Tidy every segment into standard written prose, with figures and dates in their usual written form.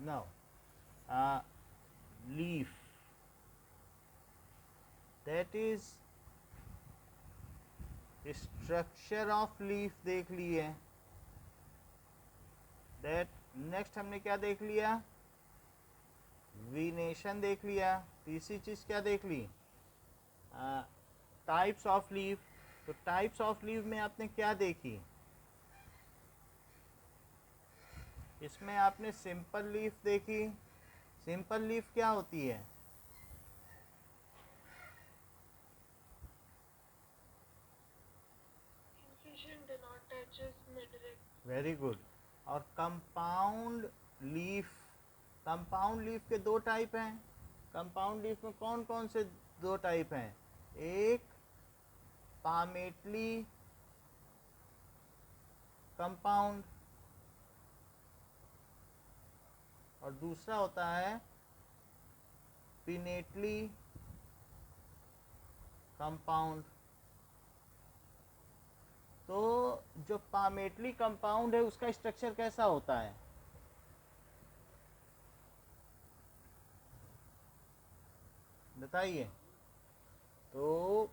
now leaf, that is structure of leaf देख लिए। That next हमने क्या देख लिया, वीनेशन देख लिया। तीसरी चीज क्या देख ली, टाइप्स ऑफ लीफ। तो टाइप्स ऑफ लीफ में आपने क्या देखी, इसमें आपने सिंपल लीफ देखी। सिंपल लीफ क्या होती है, वेरी गुड। और कंपाउंड लीफ, कंपाउंड लीफ के दो टाइप हैं। कंपाउंड लीफ में कौन कौन से दो टाइप हैं, एक पामेटली कंपाउंड और दूसरा होता है पिनेटली कंपाउंड। तो जो पामेटली कंपाउंड है उसका स्ट्रक्चर कैसा होता है, बताइए। तो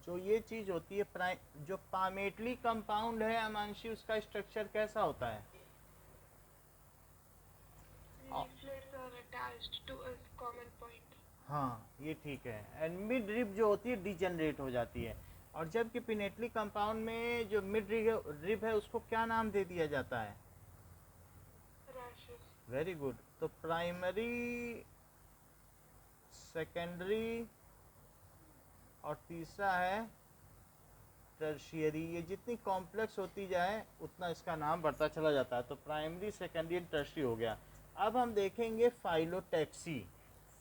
जो ये चीज होती है, जो पामेटली कंपाउंड है अमांशी, उसका स्ट्रक्चर कैसा होता है, हाँ ये ठीक है। एंड मिड रिब जो होती है डिजेनरेट हो जाती है। और जबकि पिनेटली कंपाउंड में जो मिड रिब है उसको क्या नाम दे दिया जाता है, वेरी गुड। तो प्राइमरी, सेकेंडरी और तीसरा है टर्शियरी। ये जितनी कॉम्प्लेक्स होती जाए उतना इसका नाम बढ़ता चला जाता है। तो प्राइमरी, सेकेंडरी एंड टर्शियरी हो गया। अब हम देखेंगे फाइलोटैक्सी।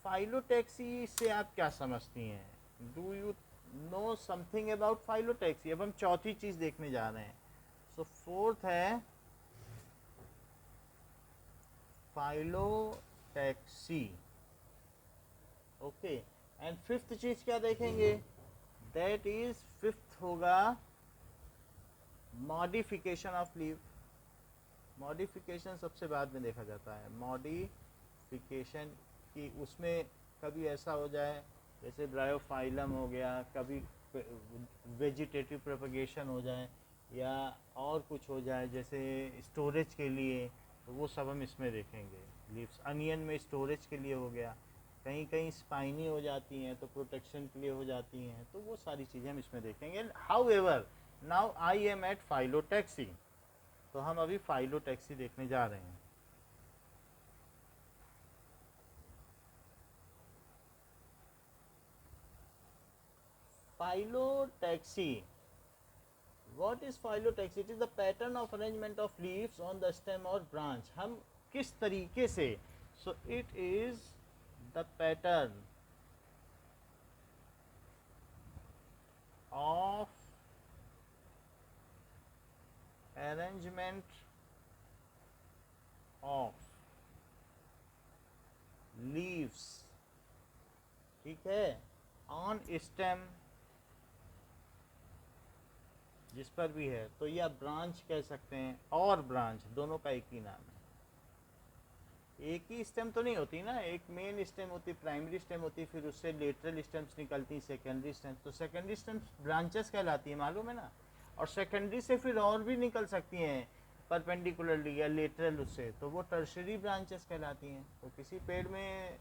फाइलोटैक्सी से आप क्या समझती हैं, do you know something about phyllotaxy. अब हम चौथी चीज देखने जा रहे हैं। सो फोर्थ है फाइलोटैक्सी, ओके। एंड फिफ्थ चीज क्या देखेंगे, दैट इज फिफ्थ होगा मॉडिफिकेशन ऑफ लीफ। मॉडिफिकेशन सबसे बाद में देखा जाता है। मॉडिफिकेशन की उसमें कभी ऐसा हो जाए जैसे ब्रायोफाइलम हो गया, कभी वेजिटेटिव प्रोपगेशन हो जाए, या और कुछ हो जाए जैसे स्टोरेज के लिए, तो वो सब हम इसमें देखेंगे। लीव्स अनियन में स्टोरेज के लिए हो गया, कहीं कहीं स्पाइनी हो जाती हैं तो प्रोटेक्शन के लिए हो जाती हैं, तो वो सारी चीज़ें हम इसमें देखेंगे। However now I am at phyllotaxy. तो हम अभी फाइलोटैक्सी देखने जा रहे हैं। Phyllotaxy, what is phyllotaxy? It is the pattern of arrangement of leaves on the stem or branch. हम किस तरीके से, so it is the pattern of arrangement of leaves, ठीक है, on stem, जिस पर भी है, तो या ब्रांच कह सकते हैं और ब्रांच, दोनों का एक ही नाम है। एक ही स्टेम तो नहीं होती ना, एक मेन स्टेम होती, प्राइमरी स्टेम होती, फिर उससे लेटरल स्टेम्स निकलती, सेकेंडरी स्टेम्स। तो सेकेंडरी स्टेम्स ब्रांचेस कहलाती है, मालूम है ना। और सेकेंडरी से फिर और भी निकल सकती हैं परपेंडिकुलरली या लेटरल उससे, तो वो टर्शरी ब्रांचेस कहलाती हैं। तो किसी पेड़ में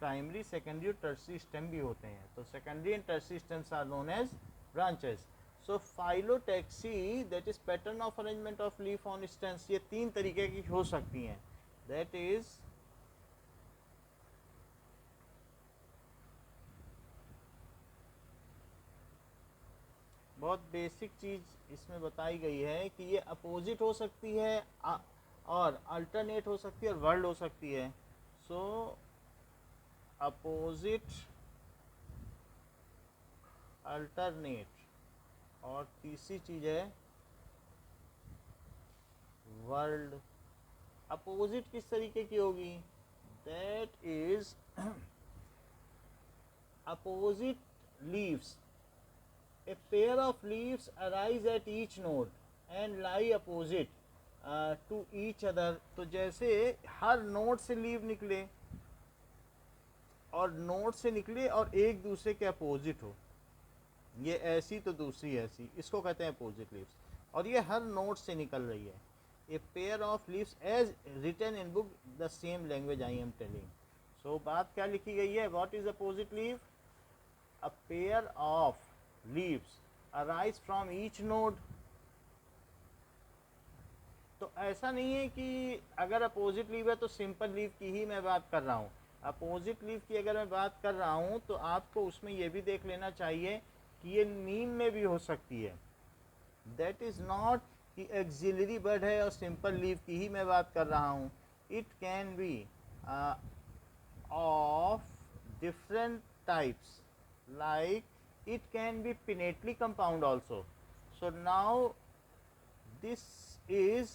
प्राइमरी, सेकेंडरी और टर्शरी स्टेम भी होते हैं। तो secondary and tertiary stems are known as branches. So phyllotaxy, that is pattern of arrangement of leaf on stems, ये तीन तरीके की हो सकती हैं। दैट इज बहुत बेसिक चीज इसमें बताई गई है कि ये अपोजिट हो सकती है और अल्टरनेट हो सकती है और वर्ल्ड हो सकती है। सो अपोजिट, अल्टरनेट, और तीसरी चीज है वर्ल्ड। अपोजिट किस तरीके की होगी, that is opposite leaves, a pair of leaves arise at each node and lie opposite to each other, तो जैसे हर नोड से लीव निकले और नोड से निकले और एक दूसरे के अपोजिट हो, ये ऐसी तो दूसरी ऐसी, इसको कहते हैं अपोजिट लीव्स, और ये हर नोड से निकल रही है। A pair of leaves as written in book the same language I am telling. So बात क्या लिखी गई है, what is opposite leave, a pair of leaves arise from each node. तो ऐसा नहीं है कि अगर अपोजिट लीव है तो सिंपल लीव की ही मैं बात कर रहा हूँ। अपोजिट लीव की अगर मैं बात कर रहा हूँ तो आपको उसमें यह भी देख लेना चाहिए कि ये मीन में भी हो सकती है। दैट इज़ नॉट कि एक्सिलरी वर्ड है और सिंपल लीव की ही मैं बात कर रहा हूँ। It can be of different types, like it can be pinnately compound also. So now this is,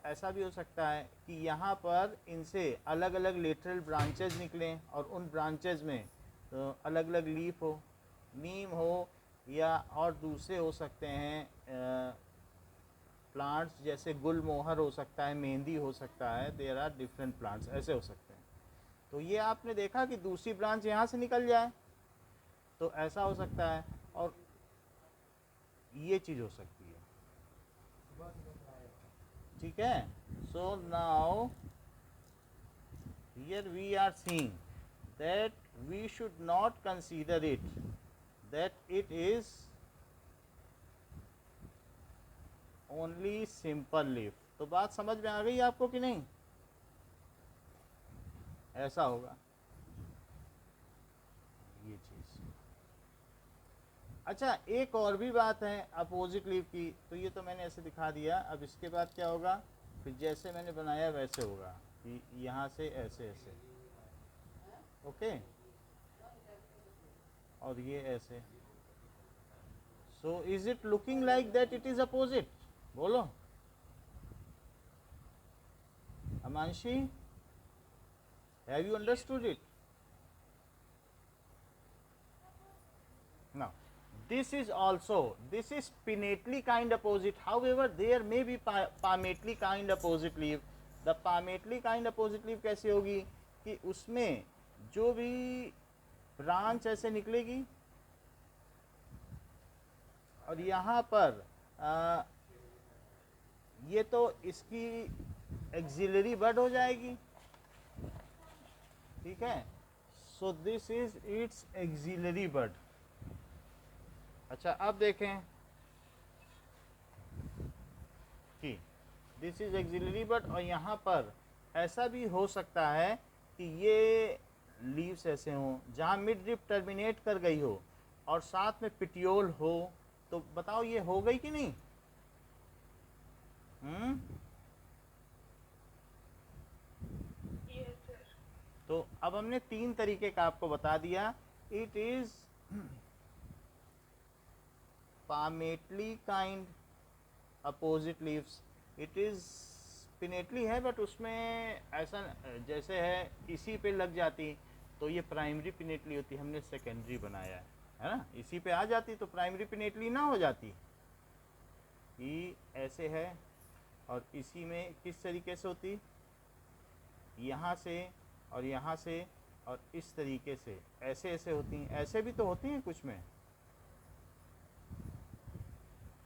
ऐसा भी हो सकता है कि यहाँ पर इनसे अलग अलग लेटरल ब्रांचेज निकलें और उन ब्रांचेज में तो अलग अलग लीफ हो, नीम हो, या और दूसरे हो सकते हैं प्लांट्स, जैसे गुलमोहर हो सकता है, मेहंदी हो सकता है, देयर आर डिफरेंट प्लांट्स, ऐसे हो सकते हैं। तो ये आपने देखा कि दूसरी ब्रांच यहाँ से निकल जाए तो ऐसा हो सकता है, और ये चीज़ हो सकती है। ठीक है, so now here we are seeing that we should not consider it that it is only simple leaf। तो बात समझ में आ गई आपको कि नहीं, ऐसा होगा ये चीज़। अच्छा, एक और भी बात है अपोजिट लीफ की, तो ये तो मैंने ऐसे दिखा दिया। अब इसके बाद क्या होगा, फिर जैसे मैंने बनाया वैसे होगा कि यहाँ से ऐसे ऐसे, ओके, और ये ऐसे। So is it looking like that it is opposite, बोलो Amanshi, have you understood it? Now this is also, this is pinnately kind opposite, however there may be palmately kind opposite leaf। the palmately kind opposite leaf कैसे होगी कि उसमें जो भी branch ऐसे निकलेगी और यहाँ पर ये तो इसकी एक्सिलरी बड हो जाएगी, ठीक है, so this is it's axillary bud. अच्छा, अब देखें कि दिस इज एक्सिलरी बड, और यहाँ पर ऐसा भी हो सकता है कि ये लीव्स ऐसे हों जहाँ मिड रिप टर्मिनेट कर गई हो और साथ में पिटियोल हो, तो बताओ ये हो गई कि नहीं? तो अब हमने तीन तरीके का आपको बता दिया। It is palmately kind opposite leaves, it is pinnately है बट उसमें ऐसा जैसे है इसी पे लग जाती तो ये प्राइमरी पिनेटली होती, हमने सेकेंडरी बनाया है ना, इसी पे आ जाती तो प्राइमरी पिनेटली ना हो जाती। ये ऐसे है और इसी में किस तरीके से होती, यहाँ से और यहाँ से और इस तरीके से ऐसे ऐसे होती हैं, ऐसे भी तो होती हैं कुछ में।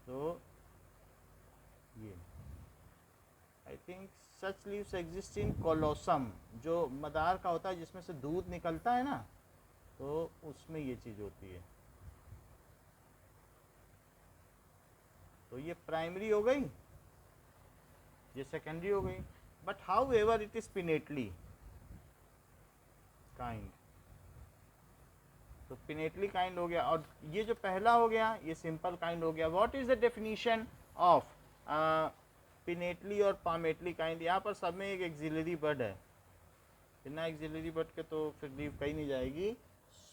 तो ये I think such leaves exist in कोलोसम, जो मदार का होता है जिसमें से दूध निकलता है ना, तो उसमें ये चीज़ होती है। तो ये प्राइमरी हो गई, ये सेकेंडरी हो गई, but how ever it is pinnately kind, तो पिनेटली काइंड हो गया, और ये जो पहला हो गया ये सिंपल काइंड हो गया। What is the definition of pinnately और पामेटली काइंड? यहाँ पर सब में एक एक्सिलरी बर्ड है, बिना एक्सिलरी बर्ड के तो फिर लीव कहीं नहीं जाएगी।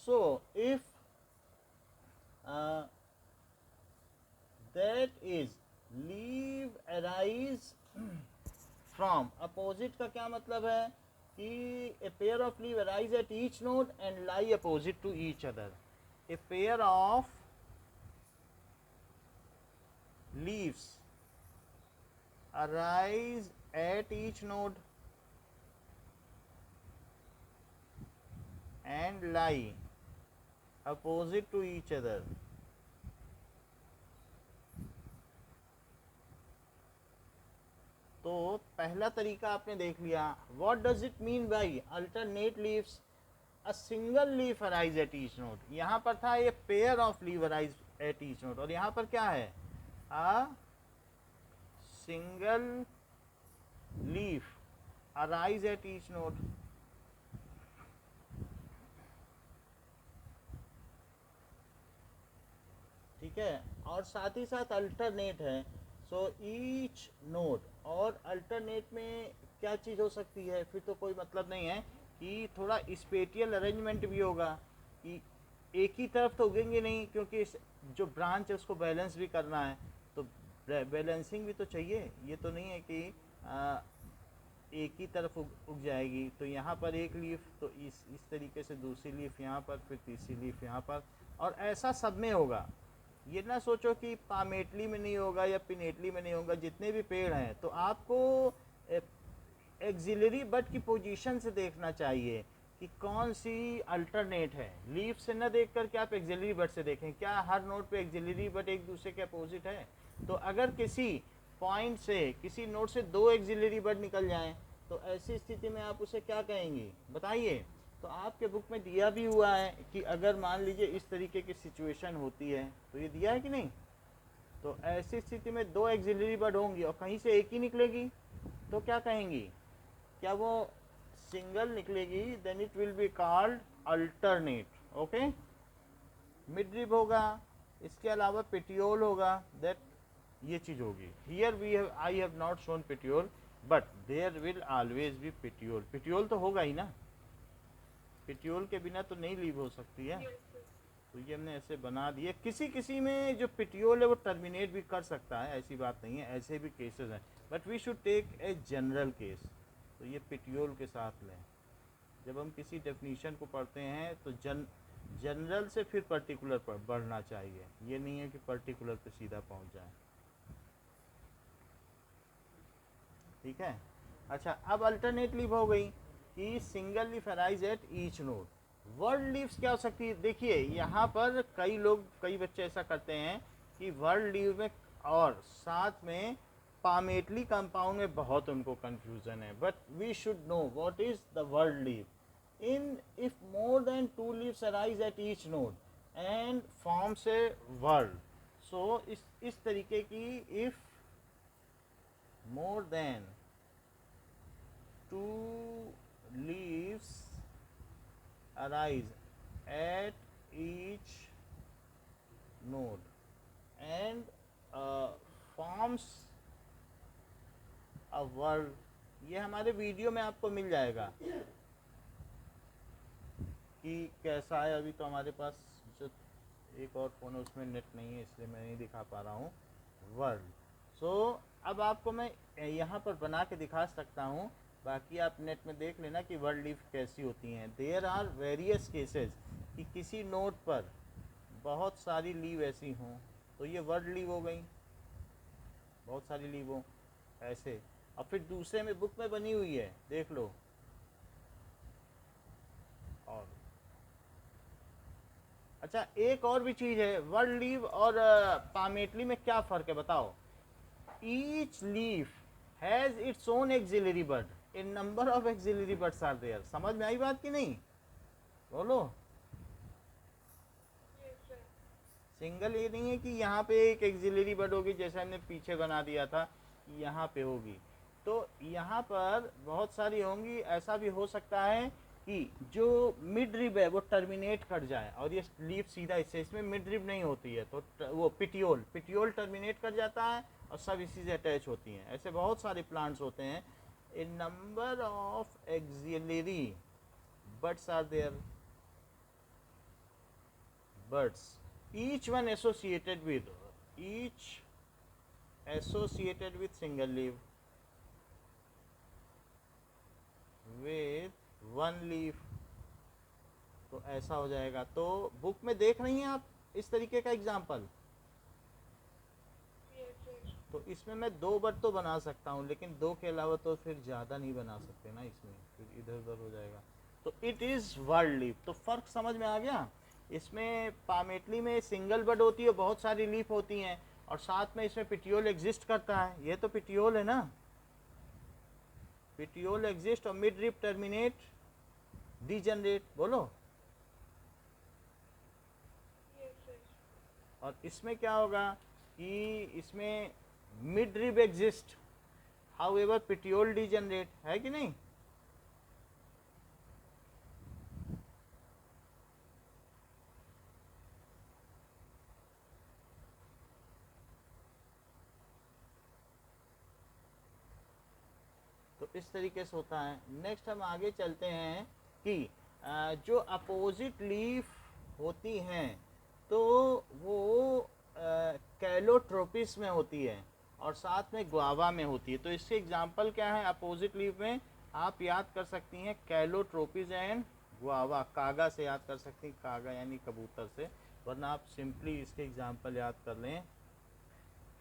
So if that is leave arise from, opposite का क्या मतलब है कि a pair of leaf arise at each node and lie opposite to each other। a pair of leaves arise at each node and lie opposite to each other. तो पहला तरीका आपने देख लिया. What does it mean by alternate leaves? A single leaf arise at each node. यहाँ पर था ये pair of leave arise at each node, और यहाँ पर क्या है? A single leaf arise at each node. ठीक है, और साथ ही साथ अल्टरनेट है. सो ईच नोड, और अल्टरनेट में क्या चीज़ हो सकती है? फिर तो कोई मतलब नहीं है कि थोड़ा स्पेटियल अरेंजमेंट भी होगा, कि एक ही तरफ तो उगेंगे नहीं, क्योंकि जो ब्रांच है उसको बैलेंस भी करना है, तो बैलेंसिंग भी तो चाहिए. ये तो नहीं है कि एक ही तरफ उग जाएगी. तो यहाँ पर एक लीफ, तो इस तरीके से दूसरी लीफ यहाँ पर, फिर तीसरी लीफ यहाँ पर, और ऐसा सब में होगा. ये ना सोचो कि पामेटली में नहीं होगा या पिनेटली में नहीं होगा. जितने भी पेड़ हैं तो आपको एक्सिलरी बट की पोजीशन से देखना चाहिए कि कौन सी अल्टरनेट है. लीफ से न देख कर के आप एक्सिलरी बट से देखें. क्या हर नोड पे एक्सिलरी बट एक दूसरे के अपोजिट है? तो अगर किसी पॉइंट से, किसी नोड से दो एक्सिलरी बट निकल जाएं, तो ऐसी स्थिति में आप उसे क्या कहेंगे बताइए? तो आपके बुक में दिया भी हुआ है कि अगर मान लीजिए इस तरीके की सिचुएशन होती है, तो ये दिया है कि नहीं? तो ऐसी स्थिति में दो एक्सिलरी बर्ड होंगी और कहीं से एक ही निकलेगी, तो क्या कहेंगी? क्या वो सिंगल निकलेगी? Then it will be called alternate. Okay, midrib होगा, इसके अलावा पेटियोल होगा, दैट ये चीज़ होगी. Here we have, I have not shown petiole, but there will always be petiole. Petiole तो होगा ही ना, पेटियोल के बिना तो नहीं लीव हो सकती है. तो ये हमने ऐसे बना दिए. किसी किसी में जो पेटियोल है वो टर्मिनेट भी कर सकता है, ऐसी बात नहीं है, ऐसे भी केसेस हैं, but we should take a general case. तो ये पेटियोल के साथ लें. जब हम किसी डेफिनीशन को पढ़ते हैं तो जनरल से फिर पर्टिकुलर पर बढ़ना चाहिए. ये नहीं है कि पर्टिकुलर पे सीधा पहुंच जाए. ठीक है. अच्छा, अब अल्टरनेट लीव हो गई कि single leaf arise at each node. World leaves क्या हो सकती है? देखिए यहाँ पर कई लोग, कई बच्चे ऐसा करते हैं कि वर्ल्ड लीव में और साथ में पामेटली कंपाउंड में बहुत उनको कंफ्यूजन है. But we should know what is the whorled leave. In if more than two leaves arise at each node and forms a whorled. So इस तरीके की, इफ मोर देन two leaves arise at each node and forms a world. ये हमारे video में आपको मिल जाएगा कि कैसा है. अभी तो हमारे पास जो एक और फ़ोन है उसमें नेट नहीं है, इसलिए मैं नहीं दिखा पा रहा हूँ वर्ल्ड. सो अब आपको मैं यहाँ पर बना के दिखा सकता हूँ, बाकी आप नेट में देख लेना कि वर्ल्ड लीव कैसी होती हैं. देयर आर वेरियस केसेस कि किसी नोट पर बहुत सारी लीव ऐसी हों, तो ये वर्ल्ड लीव हो गई. बहुत सारी लीव हो ऐसे, और फिर दूसरे में बुक में बनी हुई है, देख लो. और अच्छा, एक और भी चीज़ है, वर्ल्ड लीव और पामेटली में क्या फ़र्क है बताओ? Each leaf has its own axillary bird. A number of axillary birds are there. समझ में आई बात कि नहीं? बोलो. सिंगल ये नहीं है कि यहाँ पे एक एक्सिलरी बर्ड होगी, जैसे हमने पीछे बना दिया था कि यहाँ पे होगी. तो यहाँ पर बहुत सारी होंगी. ऐसा भी हो सकता है कि जो मिड रिब है वो टर्मिनेट कर जाए और ये लीफ सीधा इसमें मिड रिब नहीं होती है, तो वो पिटियोल टर्मिनेट कर जाता है और सब इसी से अटैच होती हैं. ऐसे बहुत सारे प्लांट्स होते हैं. A number of axillary birds are there, buds, each one associated with single leaf with one leaf. तो ऐसा हो जाएगा. तो बुक में देख रही हैं आप इस तरीके का एग्जाम्पल? तो इसमें मैं 2 वर्ड तो बना सकता हूँ, लेकिन 2 के अलावा तो फिर ज़्यादा नहीं बना सकते ना, इसमें फिर इधर उधर हो जाएगा। तो इट इज़ वर्ड लीफ। तो फ़र्क समझ में आ गया। इसमें पामेटली में सिंगल वर्ड होती है, बहुत सारी लीफ होती हैं, और साथ में इसमें पिटियोल एग्जिस्ट करता है। ये तो पिटियोल है ना, पिटियोल एग्जिस्ट और मिड रिप टर्मिनेट डीजनरेट, बोलो। और इसमें क्या होगा कि इसमें mid rib exist, how ever petiole degenerate, है कि नहीं? तो इस तरीके से होता है। नेक्स्ट हम आगे चलते हैं कि जो अपोजिट लीफ होती हैं तो वो कैलोट्रोपिस में होती है और साथ में गुआवा में होती है। तो इसके एग्जांपल क्या है अपोजिट लीफ में? आप याद कर सकती हैं कैलोट्रोपिस एंड गुआवा। कागा से याद कर सकती हैं, कागा यानी कबूतर से, वरना आप सिंपली इसके एग्जांपल याद कर लें,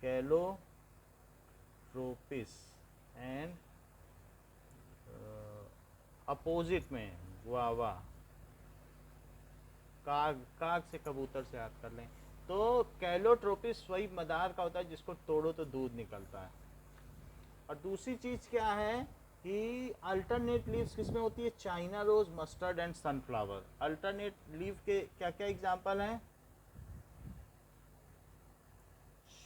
कैलोट्रोपिस एंड अपोजिट में गुआवा। काग, काग से कबूतर से याद कर लें। तो कैलोट्रोपिस वही मदार का होता है जिसको तोड़ो तो दूध निकलता है। और दूसरी चीज क्या है कि अल्टरनेट लीव्स किसमें होती है? China rose, mustard and sunflower. Alternate leaf के क्या क्या एग्जांपल हैं?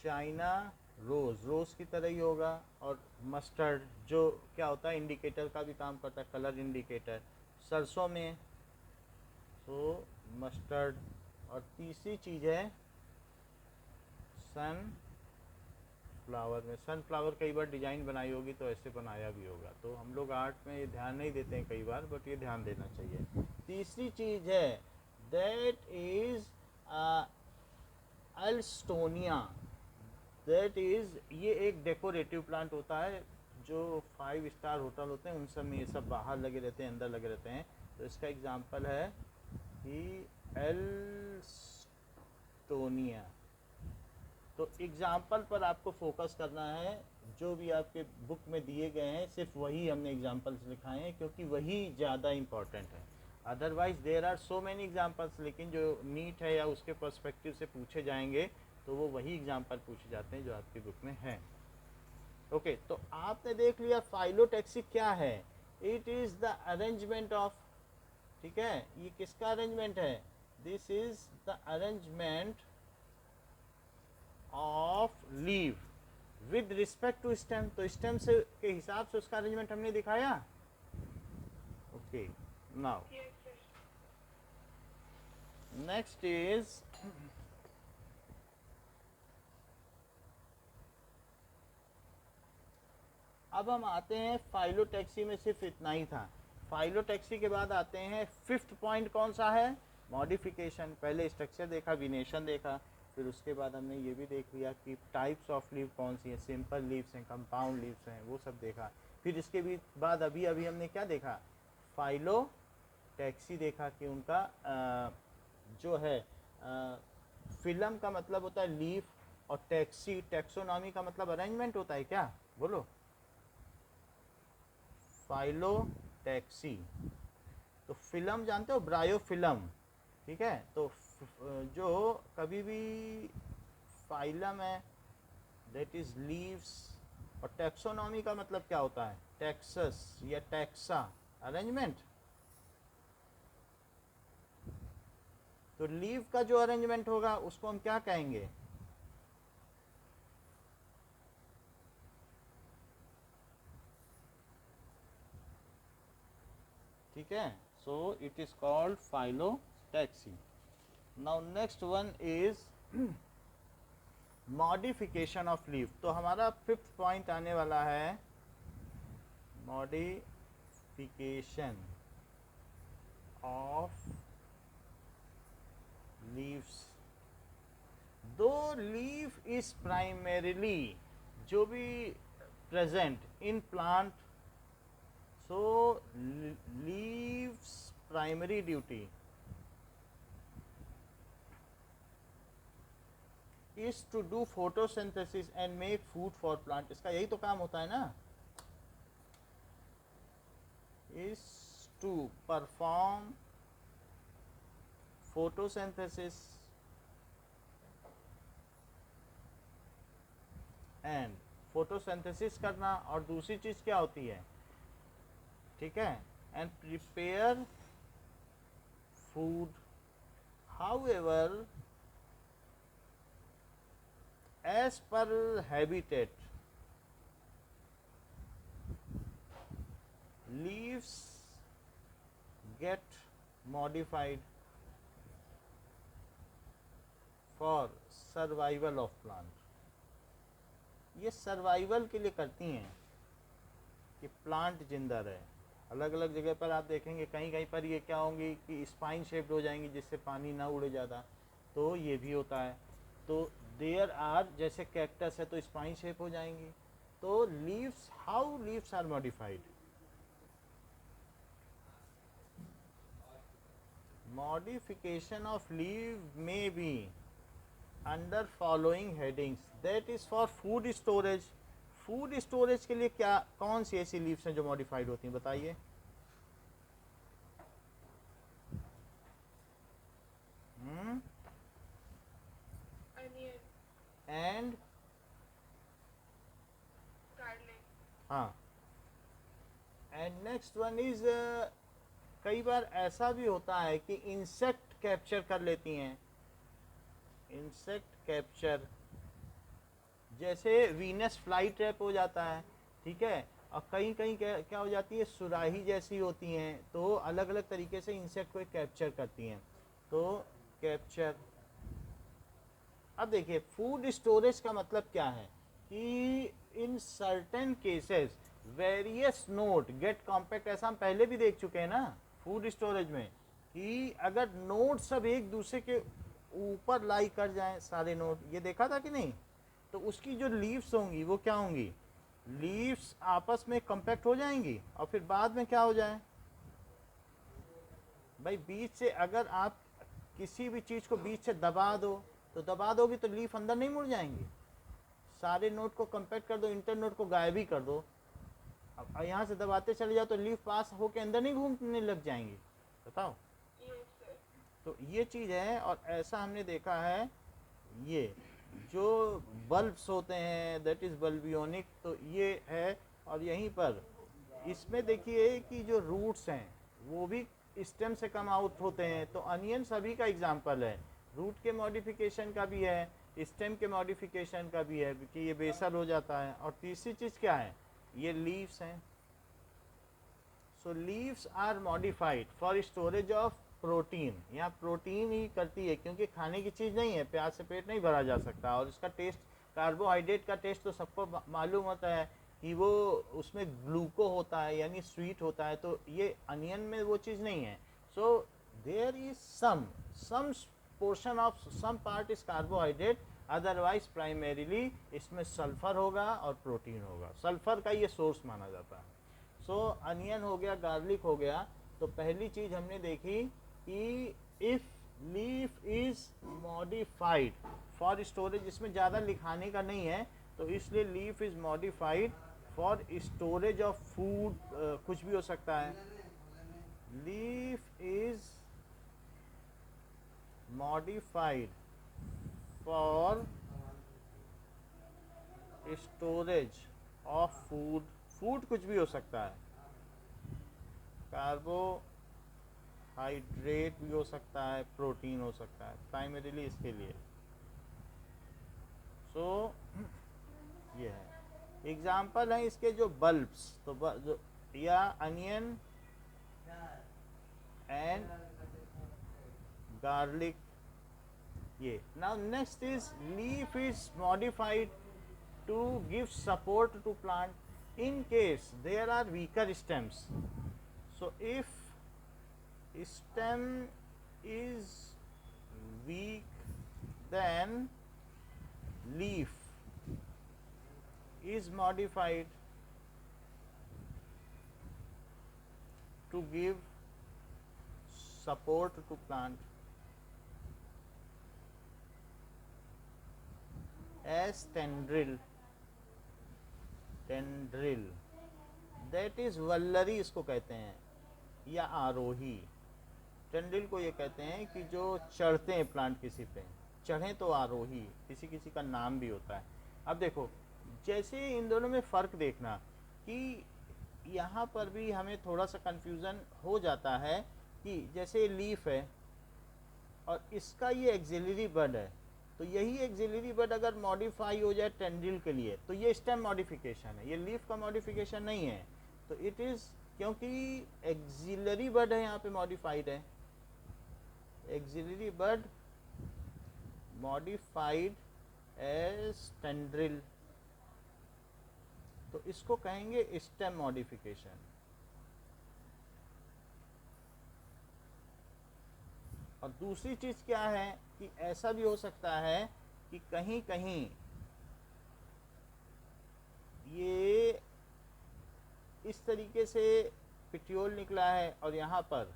चाइना रोज, रोज की तरह ही होगा, और मस्टर्ड जो क्या होता है इंडिकेटर का भी काम करता है, कलर इंडिकेटर। सरसों में तो मस्टर्ड। और तीसरी चीज है सन फ्लावर में। सनफ्लावर कई बार डिजाइन बनाई होगी तो ऐसे बनाया भी होगा, तो हम लोग आर्ट में ये ध्यान नहीं देते हैं कई बार, बट ये ध्यान देना चाहिए। तीसरी चीज है दैट इज अल्स्टोनिया। दैट इज, ये एक डेकोरेटिव प्लांट होता है जो 5 स्टार होटल होते हैं उन सब में ये सब बाहर लगे रहते हैं, अंदर लगे रहते हैं। तो इसका एग्जांपल है कि एल्स्टोनिया। तो एग्जाम्पल पर आपको फोकस करना है, जो भी आपके बुक में दिए गए हैं सिर्फ वही हमने एग्जाम्पल्स लिखाए हैं क्योंकि वही ज़्यादा इम्पॉर्टेंट है। Otherwise there are so many examples, लेकिन जो नीट है या उसके पर्सपेक्टिव से पूछे जाएंगे तो वो वही एग्जाम्पल पूछे जाते हैं जो आपकी बुक में हैं। ओके, तो आपने देख लिया फाइलोटैक्सी क्या है। It is the arrangement of, ठीक है, ये किसका अरेंजमेंट है? This is the arrangement of leaf with respect to stem. तो स्टेम से के हिसाब से उसका अरेंजमेंट हमने दिखाया। ओके, नाउ नेक्स्ट इज अब हम आते हैं फाइलोटैक्सी में, सिर्फ इतना ही था। फाइलोटैक्सी के बाद आते हैं फिफ्थ पॉइंट, कौन सा है? मॉडिफिकेशन। पहले स्ट्रक्चर देखा, विनेशन देखा, फिर उसके बाद हमने ये भी देख लिया कि टाइप्स ऑफ लीव कौन सी है, सिंपल लीव्स हैं, कंपाउंड लीव्स हैं, वो सब देखा। फिर इसके भी बाद अभी अभी हमने क्या देखा? फाइलोटैक्सी देखा कि उनका जो है फिल्म का मतलब होता है लीफ, और टैक्सी, टैक्सोनॉमी का मतलब अरेंजमेंट होता है क्या? बोलो। फाइलोटैक्सी। तो फिल्म जानते हो, ब्रायोफिल्म, ठीक है। तो जो कभी भी फाइलम है दैट इज लीव्स, और टैक्सोनॉमी का मतलब क्या होता है? टैक्सस या टैक्सा, अरेंजमेंट। तो लीव का जो अरेंजमेंट होगा उसको हम क्या कहेंगे? ठीक है, so it is called phyllotaxy. Now next one is modification of leaf. तो हमारा फिफ्थ पॉइंट आने वाला है मॉडिफिकेशन ऑफ लीव्स। दो लीफ इज प्राइमरीली, जो भी present in plant, so leaves primary duty is to do photosynthesis and make food for plant. इसका यही तो काम होता है ना, is to perform photosynthesis and photosynthesis करना, और दूसरी चीज क्या होती है, ठीक है, and prepare food. However as per habitat, leaves get modified for survival of plant। ये सर्वाइवल के लिए करती हैं कि प्लांट जिंदा रहे। अलग अलग जगह पर आप देखेंगे, कहीं कहीं पर ये क्या होंगी कि स्पाइन शेप्ड हो जाएंगी जिससे पानी ना उड़े ज़्यादा, तो ये भी होता है। तो देयर आर, जैसे कैक्टस है तो स्पाइन शेप हो जाएंगी। तो leaves, how leaves are modified, modification of leaf may be under following headings, that is for food storage. Food storage के लिए क्या, कौन सी ऐसी लीव्स हैं जो मॉडिफाइड होती हैं, बताइए। एंड हाँ, एंड नेक्स्ट वन इज, कई बार ऐसा भी होता है कि इंसेक्ट कैप्चर कर लेती हैं। इंसेक्ट कैप्चर, जैसे वीनस फ्लाई ट्रैप हो जाता है, ठीक है, और कहीं कहीं क्या हो जाती है, सुराही जैसी होती हैं, तो अलग अलग तरीके से इंसेक्ट को कैप्चर करती हैं। तो कैप्चर। अब देखिए, फूड स्टोरेज का मतलब क्या है कि in certain cases various note get compact. ऐसा हम पहले भी देख चुके हैं ना फूड स्टोरेज में, कि अगर नोट सब एक दूसरे के ऊपर लाई कर जाएं, सारे नोट, ये देखा था कि नहीं, तो उसकी जो लीव्स होंगी वो क्या होंगी, लीव्स आपस में कॉम्पैक्ट हो जाएंगी, और फिर बाद में क्या हो जाए भाई, बीच से अगर आप किसी भी चीज़ को बीच से दबा दो, तो दबा दोगी तो लीफ अंदर नहीं मुड़ जाएंगी। सारे नोट को कंपैक्ट कर दो, इंटर नोट को गायब ही कर दो, अब यहाँ से दबाते चले जाओ तो लीफ पास होके अंदर नहीं घूमने लग जाएंगी, बताओ। तो ये चीज़ है, और ऐसा हमने देखा है, ये जो बल्ब्स होते हैं दैट इज़ बल्बियोनिक, तो ये है। और यहीं पर इसमें देखिए कि जो रूट्स हैं वो भी स्टेम से कम आउट होते हैं, तो अनियन सभी का एग्जाम्पल है, रूट के मॉडिफिकेशन का भी है, स्टेम के मॉडिफिकेशन का भी है कि ये बेसल हो जाता है। और तीसरी चीज़ क्या है, ये लीव्स हैं। So leaves are modified for storage of protein. यहाँ प्रोटीन ही करती है, क्योंकि खाने की चीज़ नहीं है, प्याज से पेट नहीं भरा जा सकता, और इसका टेस्ट, कार्बोहाइड्रेट का टेस्ट तो सबको मालूम होता है कि वो उसमें ग्लूको होता है, यानी स्वीट होता है, तो ये अनियन में वो चीज़ नहीं है। So there is some portion of some part is carbohydrate, otherwise primarily इसमें सल्फर होगा और प्रोटीन होगा। सल्फर का ये सोर्स माना जाता है। सो अनियन हो गया, गार्लिक हो गया। तो पहली चीज़ हमने देखी कि if leaf is modified for storage, इसमें ज़्यादा लिखाने का नहीं है, तो इसलिए leaf is modified for storage of food, कुछ भी हो सकता है। Leaf is modified for storage of food, food कुछ भी हो सकता है, कार्बोहाइड्रेट भी हो सकता है, प्रोटीन हो सकता है, प्राइमरीली इसके लिए। सो ये है एग्जाम्पल है इसके जो बल्ब्स, तो जो या अनियन एंड गार्लिक, ये। Now next is leaf is modified to give support to plant in case there are weaker stems. So if stem is weak, then leaf is modified to give support to plant. as tendril, tendril, that is Vallari इसको कहते हैं या आरोही। Tendril को ये कहते हैं कि जो चढ़ते हैं प्लांट किसी पे, चढ़ें तो आरोही, किसी किसी का नाम भी होता है। अब देखो जैसे इन दोनों में फ़र्क देखना कि यहाँ पर भी हमें थोड़ा सा कंफ्यूजन हो जाता है कि जैसे लीफ है और इसका ये एक्सिलरी बड है, तो यही एक्सिलरी बड अगर मॉडिफाई हो जाए टेंड्रिल के लिए तो ये स्टेम मॉडिफिकेशन है, ये लीफ का मॉडिफिकेशन नहीं है। तो इट इज़, क्योंकि एक्सिलरी बड है यहाँ पे मॉडिफाइड है, एक्सिलरी बड मॉडिफाइड एज टेंड्रिल, तो इसको कहेंगे स्टेम मॉडिफिकेशन। और दूसरी चीज़ क्या है कि ऐसा भी हो सकता है कि कहीं कहीं ये इस तरीके से पिट्यूल निकला है और यहाँ पर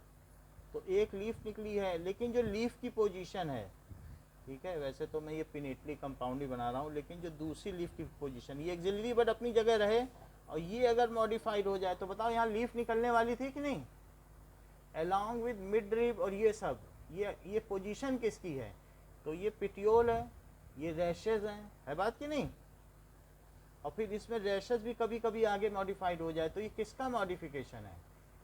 तो एक लीफ निकली है, लेकिन जो लीफ की पोजीशन है, ठीक है, वैसे तो मैं ये पिनेटली कंपाउंड ही बना रहा हूँ, लेकिन जो दूसरी लीफ की पोजीशन, ये एक्सिलरी बड अपनी जगह रहे और ये अगर मॉडिफाइड हो जाए तो बताओ यहाँ लीफ निकलने वाली थी कि नहीं, अलॉन्ग विद मिड रिब और ये सब, ये पोजीशन किसकी है, तो ये पिट्यूल है, ये रैशेज हैं, है बात कि नहीं। और फिर इसमें रैशेज भी कभी कभी आगे मॉडिफाइड हो जाए तो ये किसका मॉडिफिकेशन है,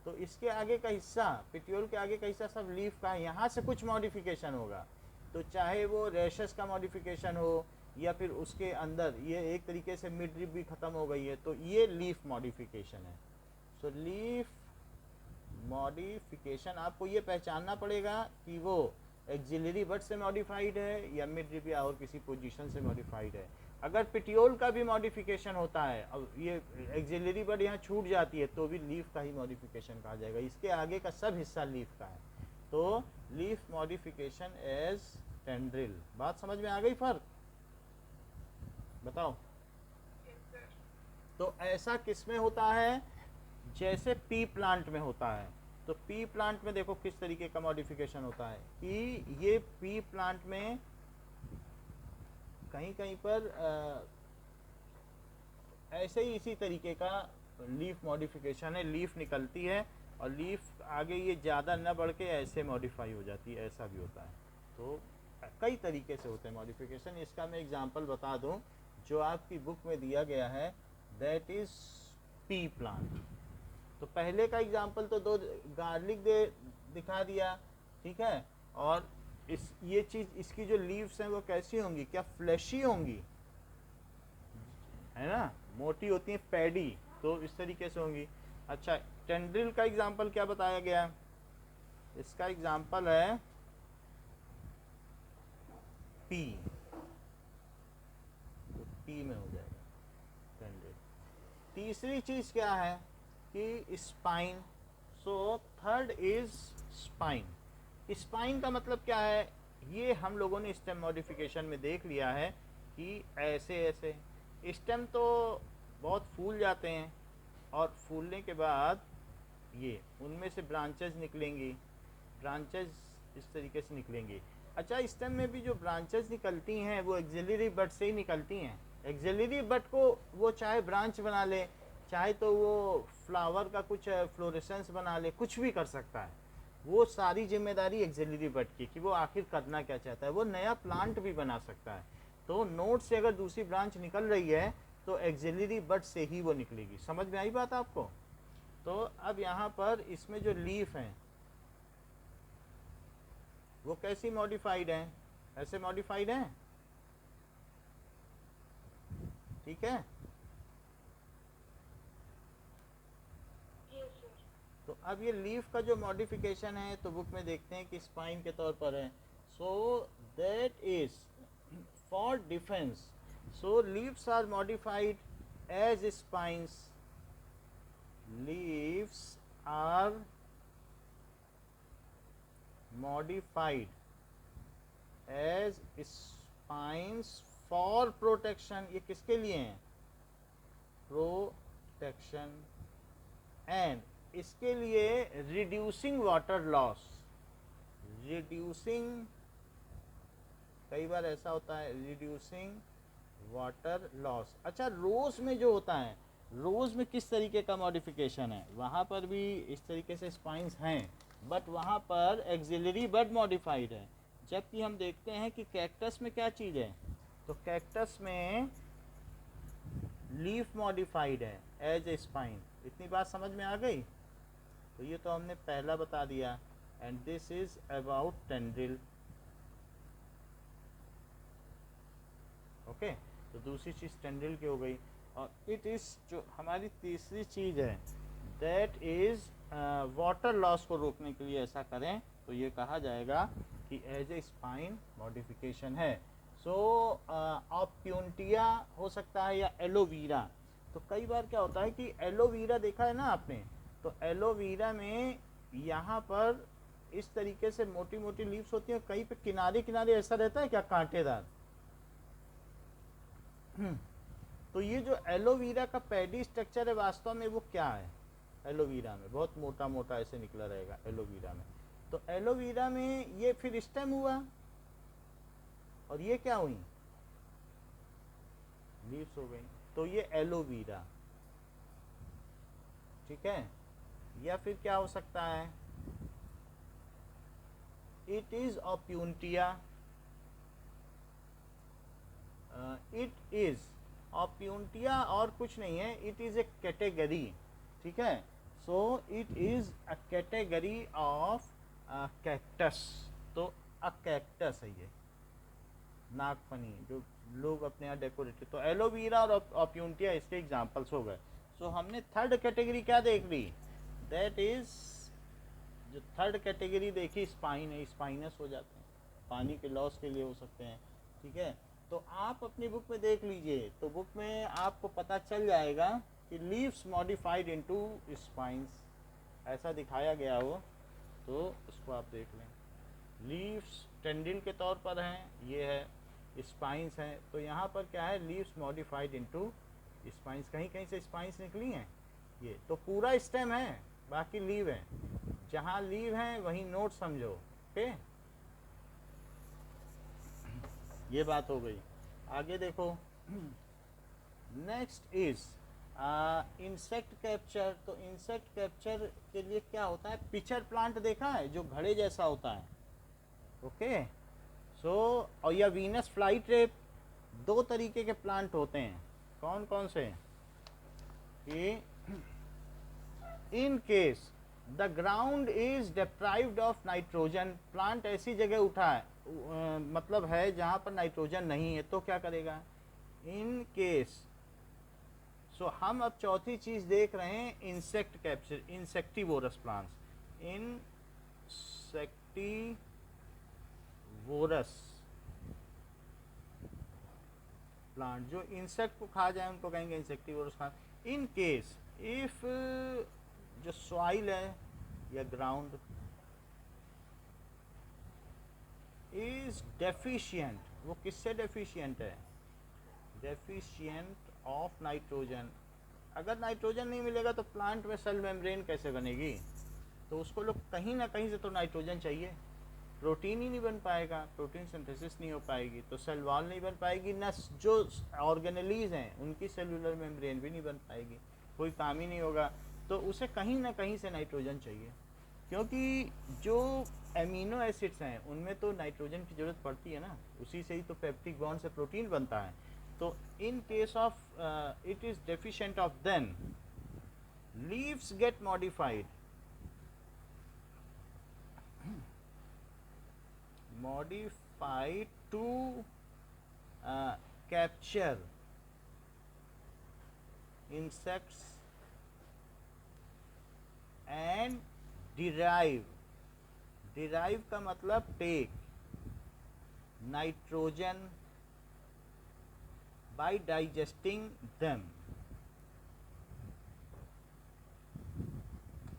तो इसके आगे का हिस्सा, पिट्यूल के आगे का हिस्सा सब लीफ का है, यहाँ से कुछ मॉडिफिकेशन होगा, तो चाहे वो रैशेज का मॉडिफिकेशन हो या फिर उसके अंदर ये एक तरीके से मिड रिब भी ख़त्म हो गई है, तो ये लीफ मॉडिफिकेशन है। सो लीफ मॉडिफिकेशन आपको ये पहचानना पड़ेगा कि वो एक्सिलरी बड से मॉडिफाइड है या मिड रिब या और किसी पोजीशन से मॉडिफाइड है। अगर पिट्यूल का भी मॉडिफिकेशन होता है और ये एक्सिलरी बड यहाँ छूट जाती है तो भी लीफ का ही मॉडिफिकेशन कहा जाएगा, इसके आगे का सब हिस्सा लीफ का है, तो लीफ मॉडिफिकेशन एज टेंड्रिल। बात समझ में आ गई, फर्क बताओ। तो ऐसा किस में होता है, जैसे पी प्लांट में होता है, तो पी प्लांट में देखो किस तरीके का मॉडिफिकेशन होता है कि ये पी प्लांट में कहीं कहीं पर ऐसे ही इसी तरीके का लीफ मॉडिफिकेशन है, लीफ निकलती है और लीफ आगे ये ज़्यादा न बढ़ के ऐसे मॉडिफाई हो जाती है, ऐसा भी होता है। तो कई तरीके से होते हैं मॉडिफिकेशन। इसका मैं एग्जांपल बता दूं जो आपकी बुक में दिया गया है, दैट इज़ पी प्लांट। तो पहले का एग्जांपल तो दो गार्लिक दिखा दिया, ठीक है, और ये चीज़, इसकी जो लीव्स हैं वो कैसी होंगी, क्या फ्लैशी होंगी, है ना, मोटी होती हैं, पैडी, तो इस तरीके से होंगी। अच्छा, टेंड्रिल का एग्जांपल क्या बताया गया, इसका एग्जांपल है पी, तो पी में हो जाएगा टेंड्रिल। तीसरी चीज़ क्या है कि spine. So third is spine. Spine का मतलब क्या है, ये हम लोगों ने स्टेम मॉडिफिकेशन में देख लिया है कि ऐसे ऐसे स्टेम तो बहुत फूल जाते हैं और फूलने के बाद ये उनमें से ब्रांचेज निकलेंगी, ब्रांचेज इस तरीके से निकलेंगी। अच्छा, स्टेम में भी जो ब्रांचेज निकलती हैं वो एक्सिलरी बड से ही निकलती हैं। एक्सिलरी बड को वो चाहे ब्रांच बना ले, चाहे तो वो फ्लावर का कुछ फ्लोरेसेंस बना ले, कुछ भी कर सकता है, वो सारी जिम्मेदारी एक्सिलरी बड की कि वो आखिर करना क्या चाहता है, वो नया प्लांट भी बना सकता है। तो नोड से अगर दूसरी ब्रांच निकल रही है तो एक्सिलरी बड से ही वो निकलेगी। समझ में आई बात आपको। तो अब यहाँ पर इसमें जो लीफ हैं वो कैसी मॉडिफाइड हैं, ऐसे मॉडिफाइड हैं, ठीक है। तो अब ये लीफ का जो मॉडिफिकेशन है तो बुक में देखते हैं कि स्पाइन के तौर पर है। So that is for defence, so leaves are modified as spines, leaves are modified as spines for protection. ये किसके लिए हैं, प्रोटेक्शन, एंड इसके लिए रिड्यूसिंग वाटर लॉस, रिड्यूसिंग, कई बार ऐसा होता है रिड्यूसिंग वाटर लॉस। अच्छा, रोज में जो होता है, रोज में किस तरीके का मॉडिफिकेशन है, वहाँ पर भी इस तरीके से स्पाइंस हैं, बट वहाँ पर एक्सिलरी बड मॉडिफाइड है। जबकि हम देखते हैं कि कैक्टस में क्या चीज़ है, तो कैक्टस में लीफ मॉडिफाइड है एज ए स्पाइन। इतनी बात समझ में आ गई? तो ये तो हमने पहला बता दिया। And this is about tendril. Okay, तो दूसरी चीज़ टेंड्रिल की हो गई। और इट इज़ जो हमारी तीसरी चीज़ है, दैट इज़ वाटर लॉस को रोकने के लिए ऐसा करें तो ये कहा जाएगा कि एज ए स्पाइन मॉडिफिकेशन है। सो ऑप्यून्टिया हो सकता है या एलोवीरा। तो कई बार क्या होता है कि एलोवीरा देखा है ना आपने, तो एलोवीरा में यहाँ पर इस तरीके से मोटी मोटी लीव्स होती हैं, कहीं पे किनारे किनारे ऐसा रहता है क्या, कांटेदार। तो ये जो एलोवीरा का पैडी स्ट्रक्चर है, वास्तव में वो क्या है, एलोवीरा में बहुत मोटा मोटा ऐसे निकला रहेगा एलोवीरा में। तो एलोवीरा में ये फिर स्टेम हुआ, और ये क्या हुई, लीव्स हो गई। तो ये एलोवीरा, ठीक है। या फिर क्या हो सकता है, इट इज ऑप्यून्टिया, इट इज ऑप्यून्टिया और कुछ नहीं है, इट इज ए कैटेगरी, ठीक है। So it is a category of cactus. तो अ कैक्टस है ये, नागफनी जो लोग अपने यहाँ डेकोरेटिव। तो एलोवीरा और ऑप्यून्टिया इसके एग्जाम्पल्स हो गए। सो हमने थर्ड कैटेगरी क्या देख ली, दैट इज, जो थर्ड कैटेगरी देखी स्पाइन है, स्पाइनस हो जाते हैं, पानी के लॉस के लिए हो सकते हैं, ठीक है। तो आप अपनी बुक में देख लीजिए, तो बुक में आपको पता चल जाएगा कि लीव्स मॉडिफाइड इनटू स्पाइंस, ऐसा दिखाया गया हो तो उसको आप देख लें। लीव्स टेंडिल के तौर पर हैं, ये है, स्पाइंस हैं, तो यहाँ पर क्या है, लीव्स मॉडिफाइड इनटू स्पाइंस, कहीं कहीं से स्पाइंस निकली हैं। ये तो पूरा स्टेम है, बाकी लीव है, जहाँ लीव है वहीं नोट समझो। ओके, ये बात हो गई। आगे देखो, नेक्स्ट इज इंसेक्ट कैप्चर। तो इंसेक्ट कैप्चर के लिए क्या होता है, पिचर प्लांट देखा है जो घड़े जैसा होता है, ओके। सो और या वीनस फ्लाई ट्रैप, दो तरीके के प्लांट होते हैं। कौन कौन से, कि in case the ground is deprived of nitrogen, plant ऐसी जगह उठा है, मतलब है जहाँ पर नाइट्रोजन नहीं है, तो क्या करेगा, इन केस। सो हम अब चौथी चीज देख रहे हैं, insect capture, insectivorous plants, insectivorous plant, जो इंसेक्ट को खा जाए उनको कहेंगे insectivorous plant. In case if जो सॉइल है या ग्राउंड इज डेफिशिएंट, वो किससे डेफिशिएंट है, डेफिशिएंट ऑफ नाइट्रोजन। अगर नाइट्रोजन नहीं मिलेगा तो प्लांट में सेल मेम्ब्रेन कैसे बनेगी, तो उसको लोग कहीं ना कहीं से तो नाइट्रोजन चाहिए, प्रोटीन ही नहीं बन पाएगा, प्रोटीन सिंथेसिस नहीं हो पाएगी, तो सेल वॉल नहीं बन पाएगी, न जो ऑर्गेनेलीज हैं उनकी सेलुलर मेम्ब्रेन भी नहीं बन पाएगी, कोई काम ही नहीं होगा। तो उसे कहीं ना कहीं से नाइट्रोजन चाहिए, क्योंकि जो एमिनो एसिड्स हैं उनमें तो नाइट्रोजन की ज़रूरत पड़ती है ना, उसी से ही तो पेप्टिक बॉन्ड से प्रोटीन बनता है। तो in case of it is deficient of, then leaves get modified, modified to capture insects and derive, derive का मतलब take nitrogen by digesting them।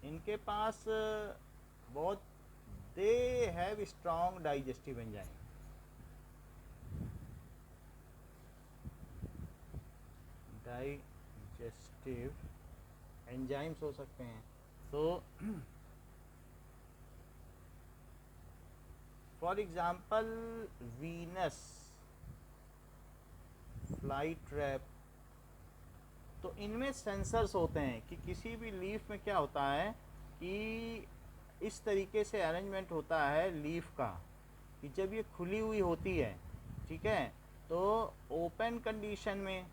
इनके पास बहुत, they have strong digestive enzyme, digestive enzymes हो सकते हैं। तो for example Venus fly trap. तो इनमें सेंसर्स होते हैं कि किसी भी लीफ में क्या होता है कि इस तरीके से अरेंजमेंट होता है लीफ का कि जब ये खुली हुई होती है, ठीक है, तो ओपन कंडीशन में,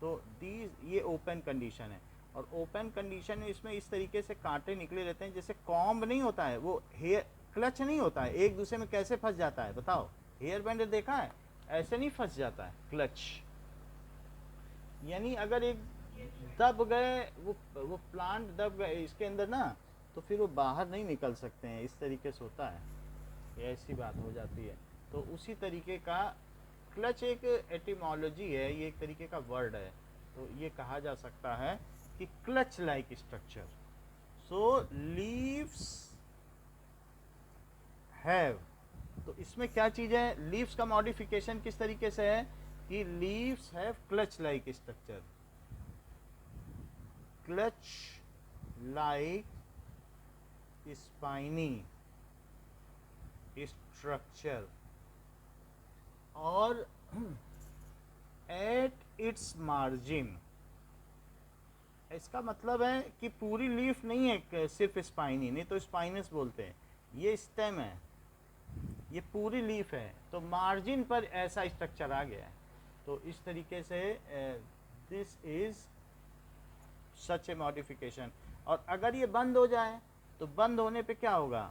तो दीज ये ओपन कंडीशन है, और ओपन कंडीशन में इसमें इस तरीके से कांटे निकले रहते हैं, जैसे कॉम्ब नहीं होता है, वो हेयर क्लच नहीं होता है, एक दूसरे में कैसे फंस जाता है बताओ, हेयर बैंड देखा है, ऐसे नहीं फंस जाता है क्लच। यानी अगर एक दब गए, वो प्लांट दब गए इसके अंदर ना, तो फिर वो बाहर नहीं निकल सकते हैं, इस तरीके से होता है, ये ऐसी बात हो जाती है। तो उसी तरीके का क्लच एक एटिमोलॉजी है, ये एक तरीके का वर्ड है, तो ये कहा जा सकता है कि clutch like structure. So leaves have, तो इसमें क्या चीज़ है, लीव्स का मॉडिफिकेशन किस तरीके से है कि leaves have clutch like structure, clutch like spiny structure, और एट इट्स मार्जिन, इसका मतलब है कि पूरी लीफ नहीं है सिर्फ स्पाइनी, नहीं तो स्पाइनस बोलते हैं, ये स्टेम है, ये पूरी लीफ है, तो मार्जिन पर ऐसा स्ट्रक्चर आ गया है। तो इस तरीके से this is such a modification. और अगर ये बंद हो जाए तो बंद होने पे क्या होगा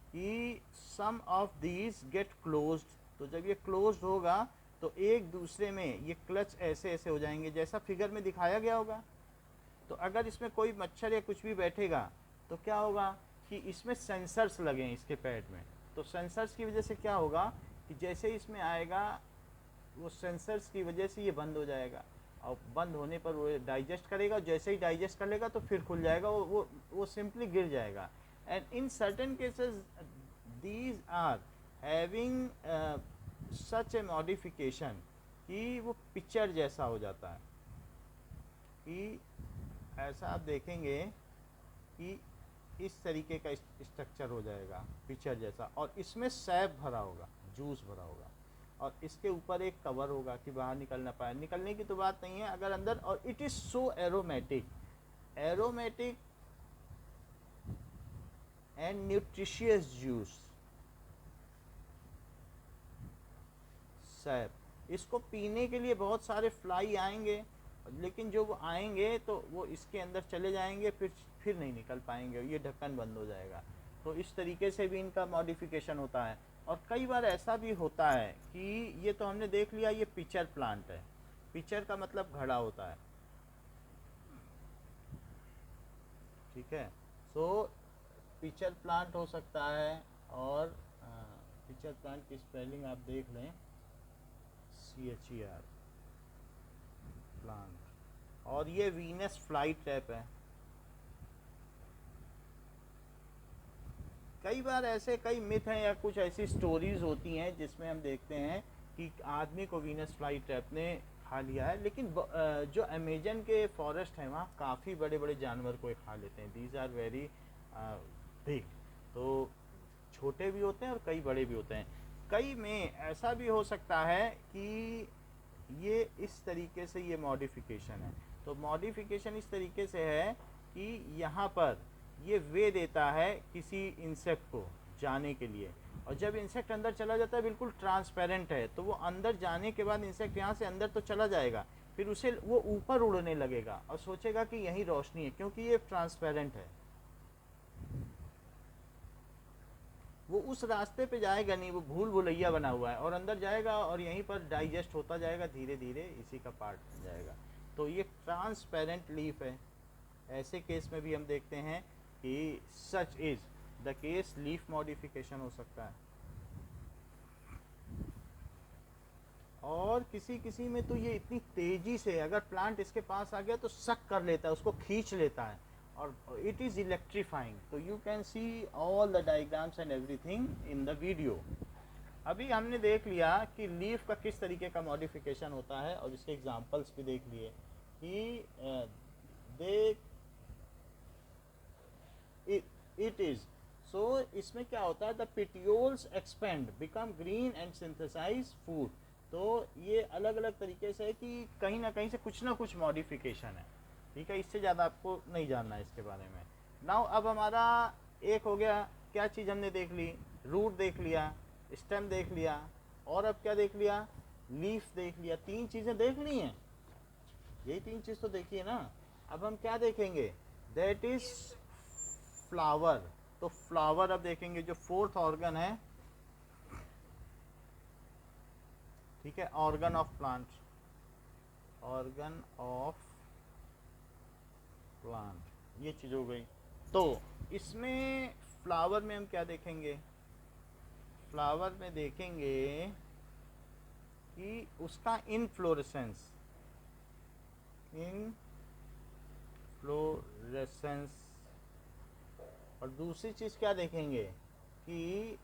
कि सम ऑफ दीज गेट क्लोज्ड, तो जब ये क्लोज्ड होगा तो एक दूसरे में ये क्लच ऐसे ऐसे हो जाएंगे, जैसा फिगर में दिखाया गया होगा। तो अगर इसमें कोई मच्छर या कुछ भी बैठेगा तो क्या होगा कि इसमें सेंसर्स लगे हैं इसके पैड में, तो सेंसर्स की वजह से क्या होगा कि जैसे ही इसमें आएगा वो सेंसर्स की वजह से ये बंद हो जाएगा, और बंद होने पर वो डाइजेस्ट करेगा, जैसे ही डाइजेस्ट कर लेगा तो फिर खुल जाएगा, वो सिंपली गिर जाएगा। And in certain cases these are having such a modification कि वो पिक्चर जैसा हो जाता है, कि ऐसा आप देखेंगे कि इस तरीके का स्ट्रक्चर हो जाएगा पिक्चर जैसा, और इसमें सैप भरा होगा, जूस भरा होगा, और इसके ऊपर एक कवर होगा कि बाहर निकल ना पाए, निकलने की तो बात नहीं है अगर अंदर, और it is so aromatic, aromatic and nutritious juice SAP. इसको पीने के लिए बहुत सारे फ्लाई आएंगे, लेकिन जो वो आएंगे तो वो इसके अंदर चले जाएंगे, फिर नहीं निकल पाएंगे, ये ढक्कन बंद हो जाएगा। तो इस तरीके से भी इनका मॉडिफिकेशन होता है। और कई बार ऐसा भी होता है कि ये तो हमने देख लिया, ये पिचर प्लांट है, पिचर का मतलब घड़ा होता है, ठीक है। सो पिचर प्लांट हो सकता है, और पिचर प्लांट की स्पेलिंग आप देख लें, CHER प्लांट, और ये वीनस फ्लाई ट्रैप है। कई बार ऐसे कई मिथ हैं या कुछ ऐसी स्टोरीज होती हैं जिसमें हम देखते हैं कि आदमी को वीनस फ्लाई ट्रैप ने खा लिया है, लेकिन जो अमेजन के फॉरेस्ट हैं वहाँ काफ़ी बड़े बड़े जानवर को खा लेते हैं, दीज आर वेरी बिग, तो छोटे भी होते हैं और कई बड़े भी होते हैं। कई में ऐसा भी हो सकता है कि ये इस तरीके से ये मॉडिफिकेशन है, तो मॉडिफिकेशन इस तरीके से है कि यहाँ पर ये वे देता है किसी इंसेक्ट को जाने के लिए, और जब इंसेक्ट अंदर चला जाता है बिल्कुल ट्रांसपेरेंट है, तो वो अंदर जाने के बाद इंसेक्ट यहाँ से अंदर तो चला जाएगा, फिर उसे वो ऊपर उड़ने लगेगा और सोचेगा कि यहीं रोशनी है, क्योंकि ये ट्रांसपेरेंट है, वो उस रास्ते पे जाएगा नहीं, वो भूल भुलैया बना हुआ है, और अंदर जाएगा और यहीं पर डाइजेस्ट होता जाएगा धीरे धीरे, इसी का पार्ट बन जाएगा। तो ये ट्रांसपेरेंट लीफ है। ऐसे केस में भी हम देखते हैं कि such is the case, leaf modification हो सकता है। और किसी किसी में तो ये इतनी तेजी से अगर प्लांट इसके पास आ गया तो सक कर लेता है, उसको खींच लेता है, और इट इज़ इलेक्ट्रीफाइंग। तो you can see all the diagrams and everything in the video. अभी हमने देख लिया कि लीफ का किस तरीके का मॉडिफिकेशन होता है, और इसके एग्जांपल्स भी देख लिए कि दे इट इज़। सो इसमें क्या होता है, the petioles expand become green and synthesise food. तो ये अलग अलग तरीके से है कि कहीं ना कुछ मॉडिफिकेशन है, ठीक है। इससे ज़्यादा आपको नहीं जानना है इसके बारे में। नाउ अब हमारा एक हो गया, क्या चीज़ हमने देख ली, रूट देख लिया, स्टेम देख लिया, और अब क्या देख लिया, लीफ देख लिया। तीन चीज़ें देख ली हैं, यही तीन चीज़ तो देखिए ना। अब हम क्या देखेंगे, दैट इज फ्लावर। तो फ्लावर अब देखेंगे, जो फोर्थ ऑर्गन है, ठीक है, organ of plant, organ of plant, ये चीज़ हो गई। तो इसमें फ्लावर में हम क्या देखेंगे, फ्लावर में देखेंगे कि उसका इनफ्लोरेसेंस, इनफ्लोरेसेंस, और दूसरी चीज़ क्या देखेंगे कि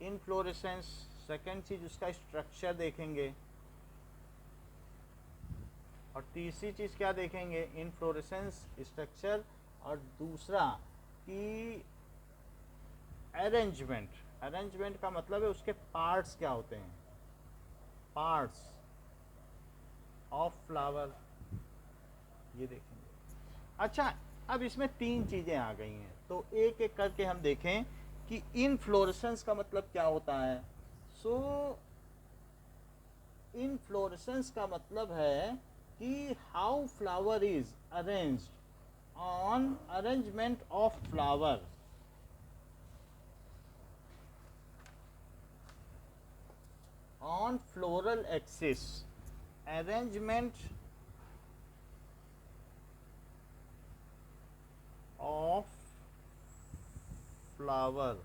इनफ्लोरेसेंस, सेकेंड चीज़ उसका स्ट्रक्चर देखेंगे, और तीसरी चीज़ क्या देखेंगे, इनफ्लोरेसेंस, स्ट्रक्चर, और दूसरा कि अरेंजमेंट। अरेंजमेंट का मतलब है उसके पार्ट्स क्या होते हैं, पार्ट्स ऑफ फ्लावर, ये देखेंगे। अच्छा, अब इसमें तीन चीज़ें आ गई हैं, तो एक एक करके हम देखें कि इनफ्लोरेसेंस का मतलब क्या होता है। सो इनफ्लोरेसेंस का मतलब है कि how flower is arranged on arrangement of flower, on floral axis, arrangement of flower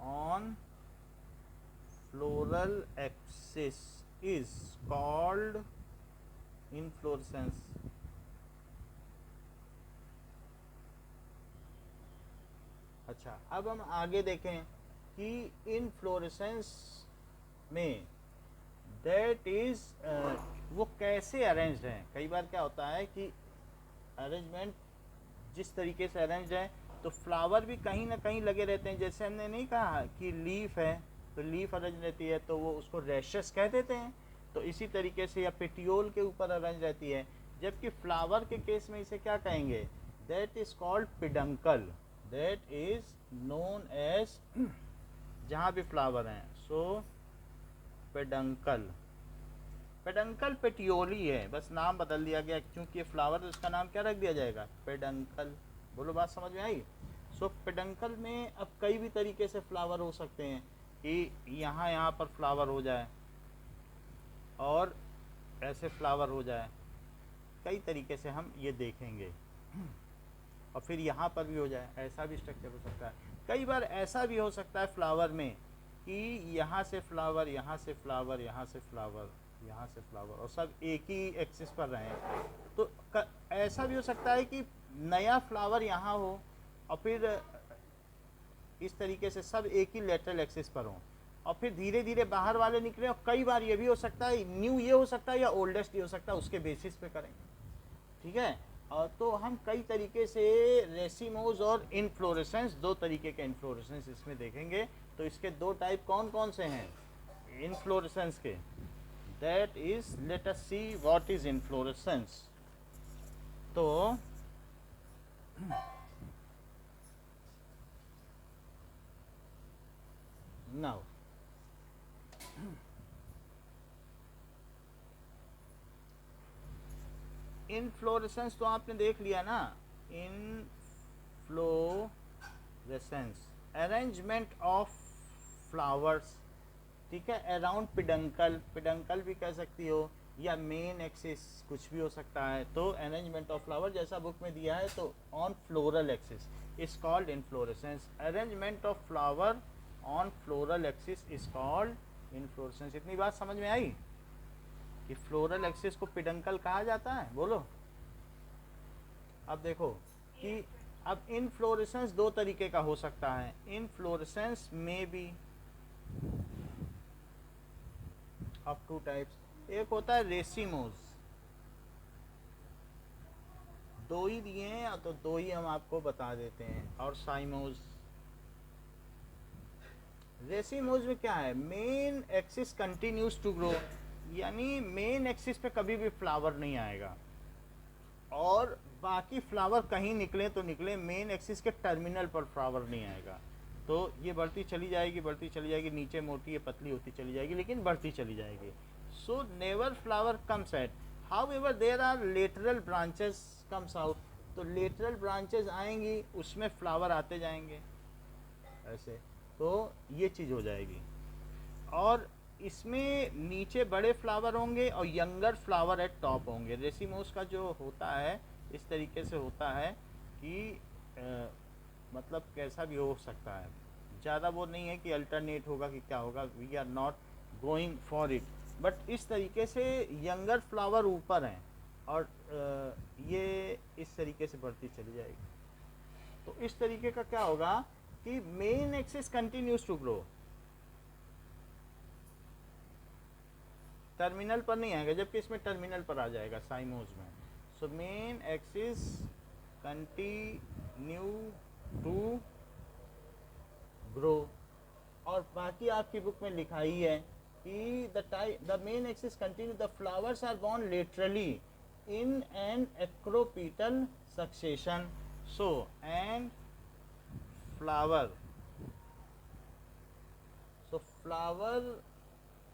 on floral axis is called inflorescence। अच्छा, अब हम आगे देखें कि इनफ्लोरेसेंस में दैट इज वो कैसे अरेंज्ड हैं। कई बार क्या होता है कि अरेंजमेंट जिस तरीके से अरेंज है, तो फ्लावर भी कहीं ना कहीं लगे रहते हैं। जैसे हमने नहीं कहा कि लीफ है, तो लीफ अरेंज रहती है, तो वो उसको रैशेस कह देते हैं। तो इसी तरीके से, या पेटियोल के ऊपर अरेंज रहती है। जबकि फ्लावर के केस में इसे क्या कहेंगे, that is called peduncle, that is known as, जहाँ भी फ्लावर हैं, सो पेडंकल। पेडंकल पेटियोली है, बस नाम बदल दिया गया, क्योंकि ये फ्लावर, तो इसका नाम क्या रख दिया जाएगा, पेडंकल। बोलो, बात समझ में आई। सो पेडंकल में अब कई भी तरीके से फ्लावर हो सकते हैं, कि यहाँ पर फ्लावर हो जाए, और ऐसे फ्लावर हो जाए, कई तरीके से हम ये देखेंगे। और फिर यहाँ पर भी हो जाए, ऐसा भी स्ट्रक्चर हो सकता है। कई बार ऐसा भी हो सकता है फ्लावर में कि यहाँ से फ्लावर, यहाँ से फ्लावर, यहाँ से फ्लावर, यहाँ से फ्लावर, और सब एक ही एक्सिस पर रहे। तो ऐसा भी हो सकता है कि नया फ्लावर यहाँ हो, और फिर इस तरीके से सब एक ही लेटरल एक्सिस पर हो, और फिर धीरे धीरे बाहर वाले निकले। और कई बार ये भी हो सकता है, न्यू ये हो सकता है या ओल्डेस्ट ये हो सकता है, उसके बेसिस पे करेंगे, ठीक है। और तो हम कई तरीके से रेसिमोज और इनफ्लोरेसेंस, दो तरीके के इनफ्लोरेसेंस इसमें देखेंगे। तो इसके दो टाइप कौन कौन से हैं इनफ्लोरेसेंस के, that is, let us see what is inflorescence. तो नाउ इनफ्लोरेसेंस तो आपने देख लिया ना, इनफ्लोरेसेंस, अरेंजमेंट ऑफ फ्लावर्स, ठीक है, अराउंड पिडंकल, पिडंकल भी कह सकती हो, या मेन एक्सिस, कुछ भी हो सकता है। तो अरेंजमेंट ऑफ फ्लावर जैसा बुक में दिया है, तो on floral axis is called inflorescence, arrangement of flower on floral axis is called inflorescence. इतनी बात समझ में आई कि फ्लोरल एक्सिस को पिडंकल कहा जाता है। बोलो, अब देखो कि अब इनफ्लोरेसेंस दो तरीके का हो सकता है। इनफ्लोरेसेंस में बी ऑफ टू टाइप्स। एक होता है रेसिमोज, दो ही दिए हैं, तो दो ही हम आपको बता देते हैं, और साइमोज। रेसिमोज में क्या है, main axis continues to grow, यानी मेन एक्सिस पे कभी भी फ्लावर नहीं आएगा और बाकी फ्लावर कहीं निकले तो निकले, मेन एक्सिस के टर्मिनल पर फ्लावर नहीं आएगा। तो ये बढ़ती चली जाएगी, नीचे मोटी है पतली होती चली जाएगी, लेकिन बढ़ती चली जाएगी। So never flower comes at, however there are lateral branches comes out, तो लेटरल ब्रांचेस आएंगी उसमें फ्लावर आते जाएंगे ऐसे, तो ये चीज़ हो जाएगी। और इसमें नीचे बड़े फ्लावर होंगे और यंगर फ्लावर एट टॉप होंगे। रेसिमोस का जो होता है इस तरीके से होता है कि मतलब कैसा भी हो सकता है, ज़्यादा वो नहीं है कि अल्टरनेट होगा कि क्या होगा, we are not going for it, but इस तरीके से यंगर फ्लावर ऊपर हैं और ये इस तरीके से बढ़ती चली जाएगी। तो इस तरीके का क्या होगा कि main axis continues to grow, terminal पर नहीं आएगा, जबकि इसमें टर्मिनल पर आ जाएगा साइमोज में। So main axis continue to grow, और बाकी आपकी बुक में लिखा ही है कि the main axis continue, the flowers are born laterally in an acropetal succession. So and flower, so flower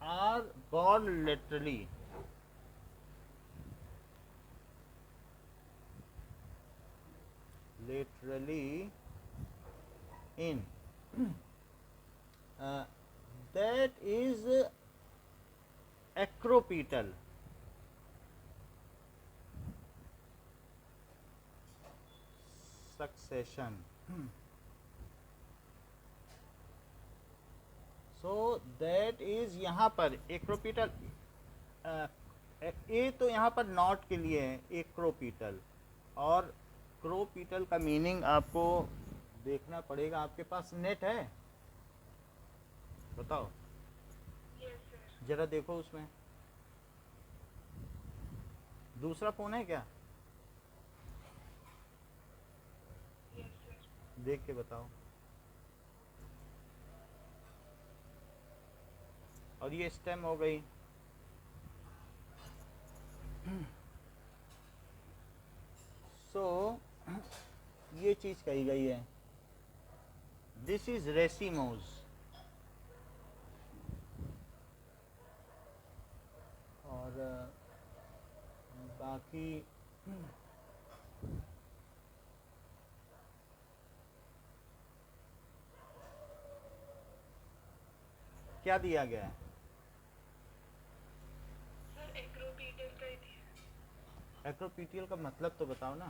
are born laterally in that is acropetal succession। So that is यहाँ पर एक्रोपीटल, ए तो यहाँ पर नॉट के लिए है एक्रोपीटल, और क्रोपीटल का मीनिंग आपको देखना पड़ेगा। आपके पास नेट है, बताओ जरा देखो उसमें, दूसरा फोन है क्या, देख के बताओ। और ये स्टेम हो गई, सो ये चीज कही गई है, दिस इज रेसिमोज। और बाकी क्या दिया गया है, एक्रोपीटियल का मतलब तो बताओ ना।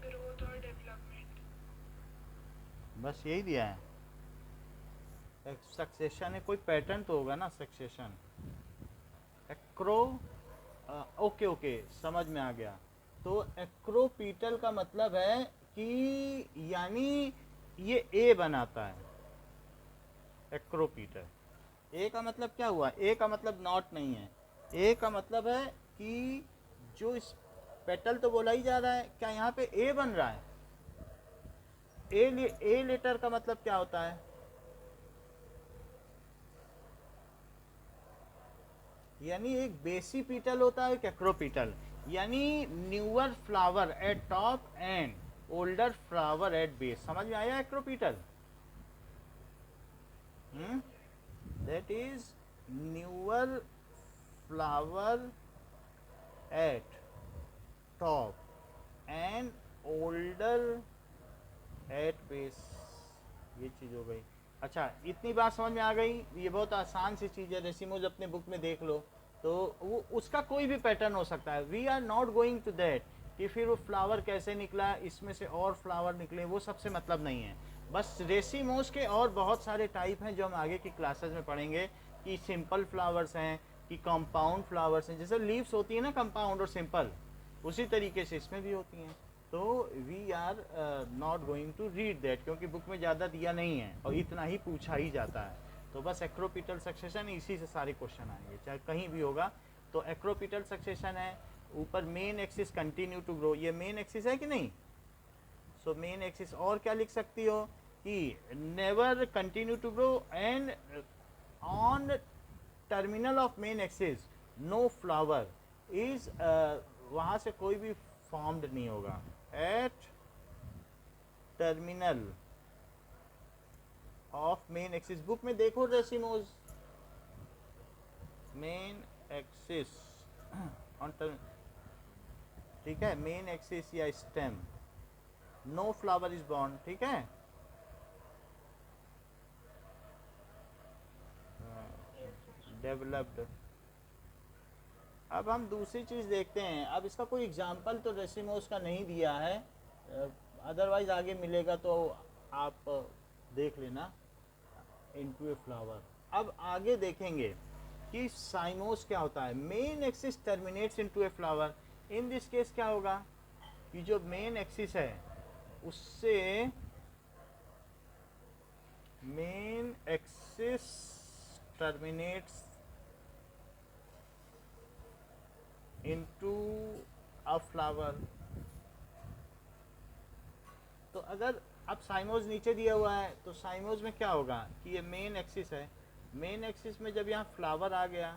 ग्रोथ और डेवलपमेंट, बस यही दिया है। सक्सेशन है, कोई पैटर्न तो होगा ना सक्सेशन। एक्रो, ओके ओके समझ में आ गया। तो एक्रोपीटल का मतलब है कि यानी ये ए बनाता है एक्रोपीटल। ए का मतलब क्या हुआ, ए का मतलब नॉट नहीं है, ए का मतलब है कि जो इस पेटल तो बोला ही जा रहा है, क्या यहाँ पे ए बन रहा है, ए लेटर का मतलब क्या होता है, यानी एक बेसी पीटल होता है, एक एक्रोपीटल, यानी newer flower at top and older flower at base. समझ में आया acropetal? That is newer flower at top and older at base, ये चीज हो गई। अच्छा, इतनी बात समझ में आ गई, ये बहुत आसान सी चीज़ है, रेसिमोज अपने बुक में देख लो, तो वो उसका कोई भी पैटर्न हो सकता है। We are not going to that कि फिर वो फ्लावर कैसे निकला, इसमें से और फ्लावर निकले, वो सबसे मतलब नहीं है। बस रेसिमोज के और बहुत सारे टाइप हैं जो हम आगे की क्लासेस में पढ़ेंगे, कि सिंपल फ्लावर्स हैं कि कंपाउंड फ्लावर्स हैं, जैसे लीव्स होती है ना कंपाउंड और सिंपल, उसी तरीके से इसमें भी होती हैं। तो we are not going to read that, क्योंकि बुक में ज़्यादा दिया नहीं है और इतना ही पूछा ही जाता है। तो बस एक्रोपीटल सक्सेशन, इसी से सारे क्वेश्चन आएंगे, चाहे कहीं भी होगा। तो एक्रोपीटल सक्सेशन है, ऊपर main axis continue to grow, ये मेन एक्सिस है कि नहीं? सो मेन एक्सिस, और क्या लिख सकती हो कि कि never continue to grow and on terminal of main axis no flower is, वहाँ से कोई भी फॉर्म्ड नहीं होगा। At terminal of main axis, book में देखो racemose, main axis on term, ठीक है, मेन एक्सिस या stem, no flower is born, ठीक है। डेवलप्ड। अब हम दूसरी चीज़ देखते हैं। अब इसका कोई एग्जाम्पल तो रेसिमोस का नहीं दिया है, अदरवाइज आगे मिलेगा तो आप देख लेना। Into a flower. अब आगे देखेंगे कि साइमोस क्या होता है। Main axis terminates into a flower. In this case क्या होगा कि जो मेन एक्सिस है उससे main axis terminates into a flower. तो अगर अब साइमोज नीचे दिया हुआ है तो साइमोज में क्या होगा कि ये मेन एक्सिस है, मेन एक्सिस में जब यहाँ फ्लावर आ गया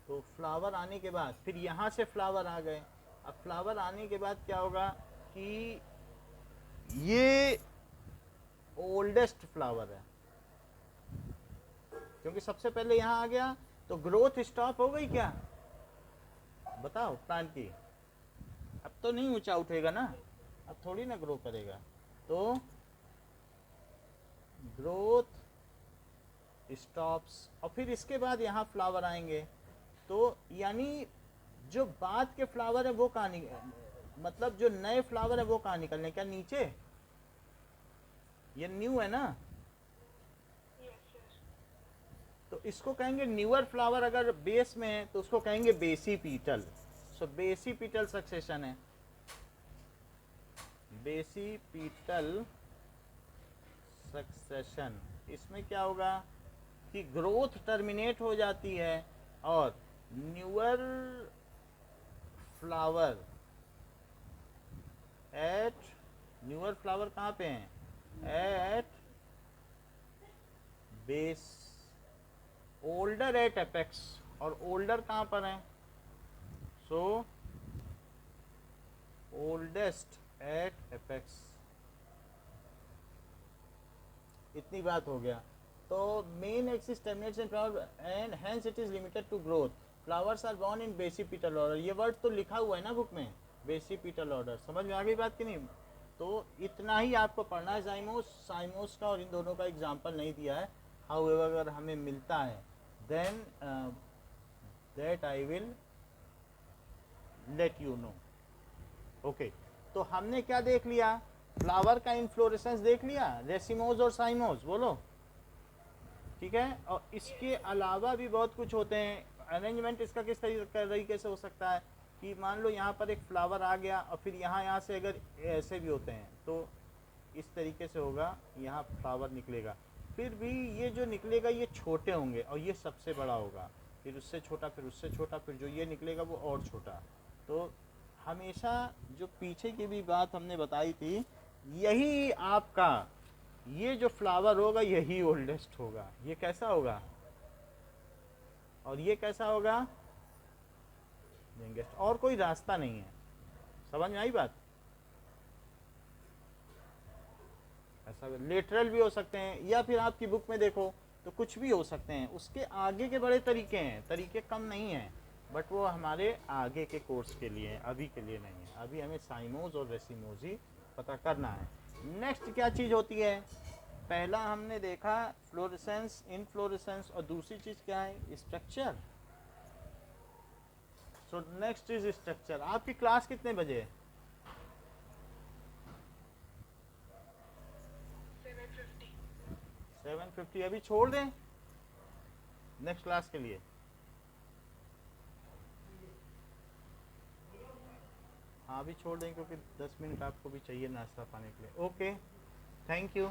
तो फ्लावर आने के बाद फिर यहाँ से फ्लावर आ गए। अब फ्लावर आने के बाद क्या होगा कि ये ओल्डेस्ट फ्लावर है, क्योंकि सबसे पहले यहाँ आ गया तो ग्रोथ स्टॉप हो गई क्या, बताओ प्लांट की। अब तो नहीं ऊंचा उठेगा ना, अब थोड़ी ना ग्रो करेगा, तो ग्रोथ स्टॉप्स। और फिर इसके बाद यहाँ फ्लावर आएंगे, तो यानी जो बाद के फ्लावर है वो कहाँ मतलब जो नए फ्लावर है वो कहाँ निकलने, क्या नीचे, ये न्यू है ना, तो इसको कहेंगे न्यूअर फ्लावर। अगर बेस में है तो उसको कहेंगे बेसी पीटल। सो बेसी पीटल सक्सेशन है, बेसी पीटल सक्सेशन। इसमें क्या होगा कि ग्रोथ टर्मिनेट हो जाती है और newer flower at, newer flower कहाँ पे हैं, at base, older at apex. और ओल्डर कहाँ पर है, सो ओल्डेस्ट एट एपेक्स। इतनी बात हो गया। तो main axis terminates in flower and hence it is limited to growth. Flowers are born in basipetal order. ये वर्ड तो लिखा हुआ है ना बुक में, बेसिपिटल ऑर्डर। समझ में आ गई बात कि नहीं। तो इतना ही आपको पढ़ना है साइमोस, साइमोस का, और इन दोनों का एग्जाम्पल नहीं दिया है। हाउएवर अगर हमें मिलता है then that I will let you know. Okay, तो हमने क्या देख लिया, फ्लावर का इन्फ्लोरेसेंस देख लिया, रेसिमोज और साइमोज, बोलो ठीक है। और इसके अलावा भी बहुत कुछ होते हैं। अरेंजमेंट इसका किस तरीके से हो सकता है कि मान लो यहाँ पर एक फ्लावर आ गया और फिर यहाँ से अगर ऐसे भी होते हैं तो इस तरीके से होगा, यहाँ फ्लावर निकलेगा। फिर भी ये जो निकलेगा ये छोटे होंगे और ये सबसे बड़ा होगा, फिर उससे छोटा, फिर उससे छोटा, फिर जो ये निकलेगा वो और छोटा। तो हमेशा जो पीछे की भी बात हमने बताई थी, यही आपका ये जो फ्लावर होगा यही ओल्डेस्ट होगा। ये कैसा होगा और ये कैसा होगा, यंगेस्ट। और कोई रास्ता नहीं है। समझ में आई बात। ऐसा लेटरल भी हो सकते हैं, या फिर आपकी बुक में देखो तो कुछ भी हो सकते हैं। उसके आगे के बड़े तरीके हैं, तरीके कम नहीं हैं, बट वो हमारे आगे के कोर्स के लिए हैं, अभी के लिए नहीं है। अभी हमें साइमोज और रेसिमोज ही पता करना है। नेक्स्ट क्या चीज़ होती है, पहला हमने देखा फ्लोरेसेंस, इनफ्लोरेसेंस, और दूसरी चीज़ क्या है, structure. So next is structure. आपकी क्लास कितने बजे है, 7:50। अभी छोड़ दें नेक्स्ट क्लास के लिए। हाँ अभी छोड़ दें क्योंकि 10 मिनट आपको भी चाहिए नाश्ता पाने के लिए। Okay, thank you.